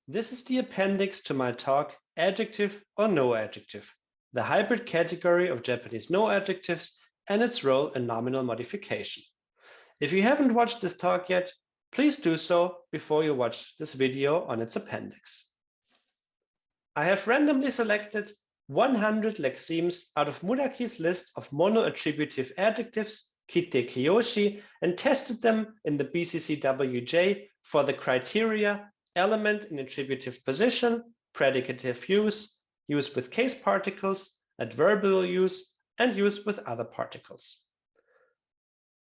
This is the appendix to my talk, Adjective or No Adjective, the hybrid category of Japanese no adjectives and its role in nominal modification. If you haven't watched this talk yet, please do so before you watch this video on its appendix. I have randomly selected 100 lexemes out of Mudaki's list of mono-attributive adjectives, kite kiyoshi, and tested them in the BCCWJ for the criteria element in attributive position, predicative use, use with case particles, adverbial use, and use with other particles.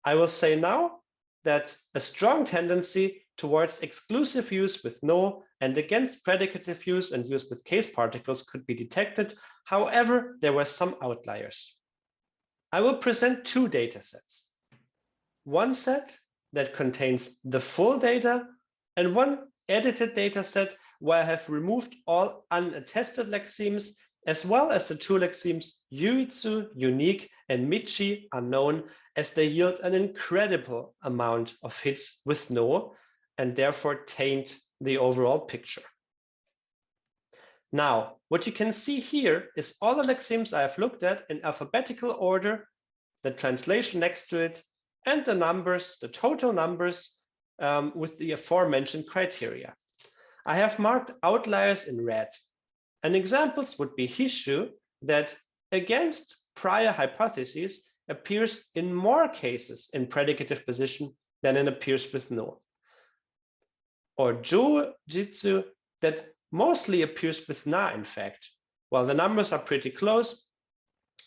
I will say now that a strong tendency towards exclusive use with no and against predicative use and use with case particles could be detected. However, there were some outliers. I will present two data sets. One set that contains the full data and one edited data set where I have removed all unattested lexemes, as well as the two lexemes yuitsu, unique, and michi, unknown, as they yield an incredible amount of hits with no and therefore taint the overall picture. Now, what you can see here is all the lexemes I have looked at in alphabetical order, the translation next to it, and the numbers, the total numbers with the aforementioned criteria. I have marked outliers in red, and examples would be hishu, that against prior hypotheses appears in more cases in predicative position than it appears with no. Or jujitsu, that mostly appears with na, in fact. Well, the numbers are pretty close,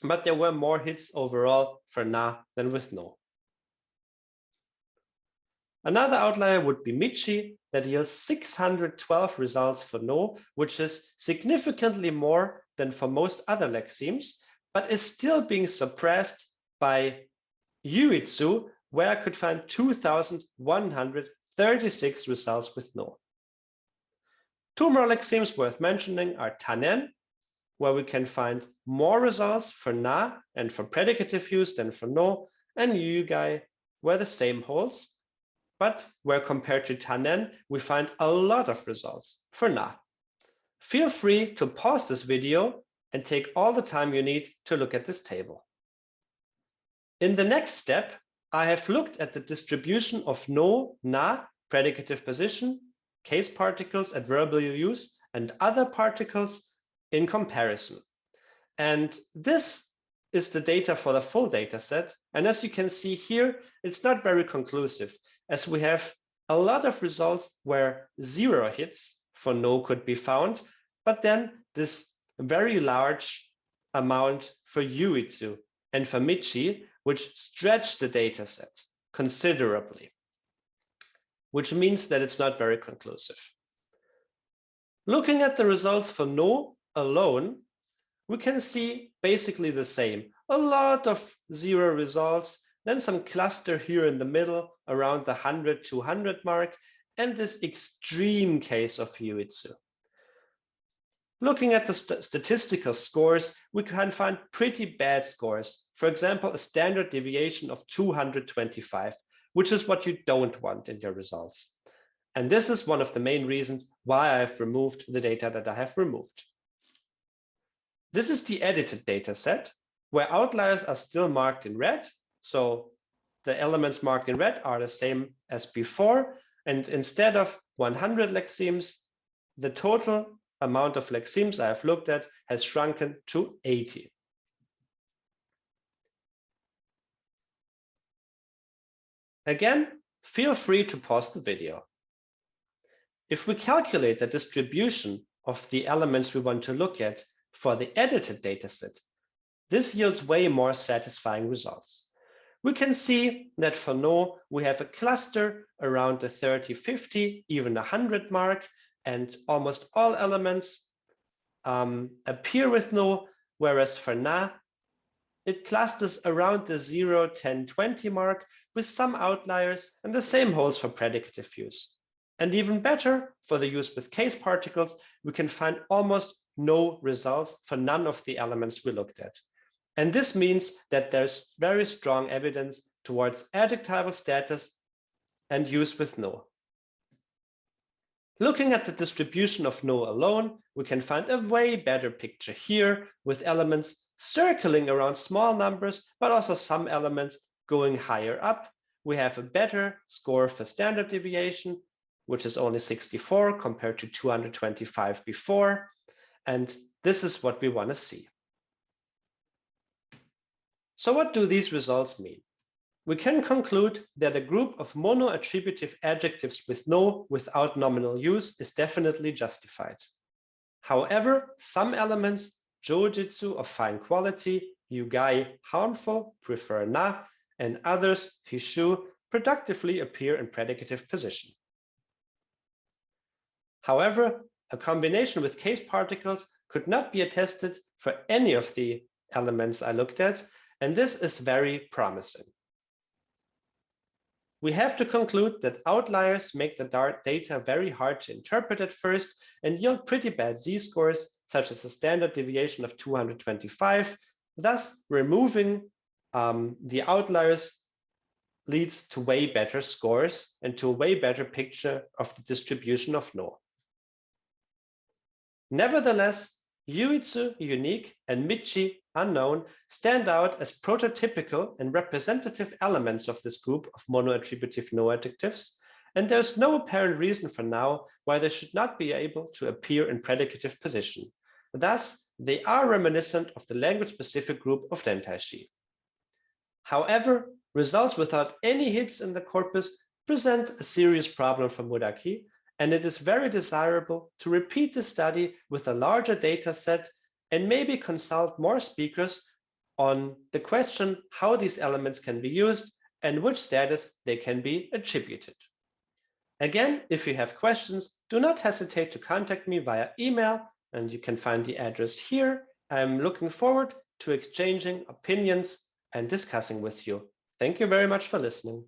but there were more hits overall for na than with no. Another outlier would be michi, that yields 612 results for no, which is significantly more than for most other lexemes, but is still being suppressed by yuitsu, where I could find 2,136 results with no. Two more lexemes worth mentioning are tanen, where we can find more results for na and for predicative use than for no, and yugai, where the same holds, but where compared to tanen, we find a lot of results for na. Feel free to pause this video and take all the time you need to look at this table. In the next step, I have looked at the distribution of no, na, predicative position, case particles, adverbial use, and other particles in comparison. And this is the data for the full data set. And as you can see here, it's not very conclusive, as we have a lot of results where 0 hits for no could be found, but then this very large amount for yuitsu and for michi, which stretch the data set considerably, which means that it's not very conclusive. Looking at the results for no alone, we can see basically the same. A lot of 0 results, then some cluster here in the middle around the 100-200 mark, and this extreme case of yuitsu. Looking at the statistical scores, we can find pretty bad scores. For example, a standard deviation of 225, which is what you don't want in your results. And this is one of the main reasons why I have removed the data that I have removed. This is the edited data set, where outliers are still marked in red. So the elements marked in red are the same as before. And instead of 100 lexemes, the total amount of lexemes I have looked at has shrunken to 80. Again, feel free to pause the video. If we calculate the distribution of the elements we want to look at for the edited dataset, this yields way more satisfying results. We can see that for no, we have a cluster around the 30, 50, even 100 mark, and almost all elements appear with no, whereas for na, it clusters around the 0, 10, 20 mark with some outliers, and the same holds for predicative use. And even better, for the use with case particles, we can find almost no results for none of the elements we looked at. And this means that there's very strong evidence towards adjectival status and use with no. Looking at the distribution of no alone, we can find a way better picture here with elements circling around small numbers, but also some elements going higher up. We have a better score for standard deviation, which is only 64 compared to 225 before. And this is what we want to see. So what do these results mean? We can conclude that a group of mono-attributive adjectives with no without nominal use is definitely justified. However, some elements, jojitsu of fine quality, yugai harmful, prefer na, and others, hishu, productively appear in predicative position. However, a combination with case particles could not be attested for any of the elements I looked at, and this is very promising. We have to conclude that outliers make the data very hard to interpret at first and yield pretty bad z-scores, such as a standard deviation of 225. Thus, removing the outliers leads to way better scores and to a way better picture of the distribution of no. Nevertheless, Yuitsu, unique, and Michi, unknown, stand out as prototypical and representative elements of this group of mono-attributive no-adjectives, and there's no apparent reason for now why they should not be able to appear in predicative position. Thus, they are reminiscent of the language-specific group of Dentaishi. However, results without any hits in the corpus present a serious problem for Muraki, and it is very desirable to repeat the study with a larger data set and maybe consult more speakers on the question how these elements can be used and which status they can be attributed. Again, if you have questions, do not hesitate to contact me via email, and you can find the address here. I'm looking forward to exchanging opinions and discussing with you. Thank you very much for listening.